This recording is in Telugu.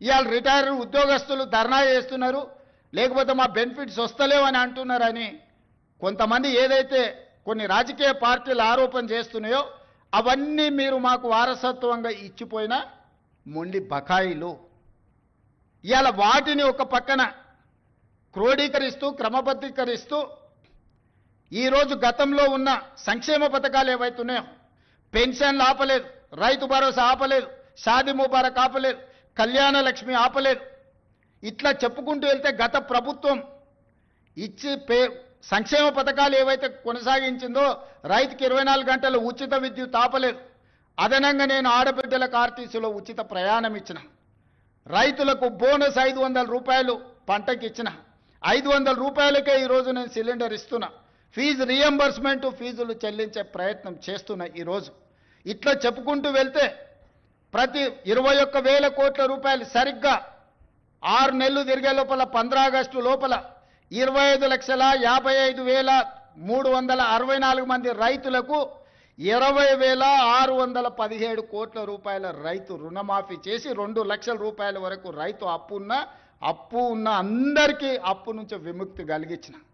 ఇవాళ రిటైర్ ఉద్యోగస్తులు ధర్నా చేస్తున్నారు, లేకపోతే మా బెనిఫిట్స్ వస్తలేవని అంటున్నారని కొంతమంది ఏదైతే కొన్ని రాజకీయ పార్టీలు ఆరోపణ చేస్తున్నాయో అవన్నీ మీరు మాకు వారసత్వంగా ఇచ్చిపోయిన మొండి బకాయిలు. ఇవాళ వాటిని ఒక పక్కన క్రోడీకరిస్తూ క్రమబద్ధీకరిస్తూ ఈరోజు గతంలో ఉన్న సంక్షేమ పథకాలు ఏవైతున్నాయో పెన్షన్లు ఆపలేదు, రైతు భరోసా ఆపలేదు, షాదీ ముబారక్ ఆపలేదు, కళ్యాణ లక్ష్మి ఆపలేదు. ఇట్లా చెప్పుకుంటూ వెళ్తే గత ప్రభుత్వం ఇచ్చి సంక్షేమ పథకాలు ఏవైతే కొనసాగించిందో రైతుకి 24 గంటలు ఉచిత విద్యుత్ ఆపలేదు. అదనంగా నేను ఆడబిడ్డలకు ఆర్టీసీలో ఉచిత ప్రయాణం ఇచ్చిన, రైతులకు బోనస్ 500 రూపాయలు పంటకి ఇచ్చిన, 500 రూపాయలకే ఈరోజు నేను సిలిండర్ ఇస్తున్నా, ఫీజు రీఎంబర్స్మెంట్ ఫీజులు చెల్లించే ప్రయత్నం చేస్తున్నా. ఈరోజు ఇట్లా చెప్పుకుంటూ వెళ్తే ప్రతి 21,000 కోట్ల రూపాయలు సరిగ్గా 6 నెలలు తిరిగే లోపల 15 ఆగస్టు లోపల 25,55,364 మంది రైతులకు 20,617 కోట్ల రూపాయల రైతు రుణమాఫీ చేసి 2 లక్షల రూపాయల వరకు రైతు అప్పు ఉన్న అందరికీ అప్పు నుంచి విముక్తి కలిగించిన.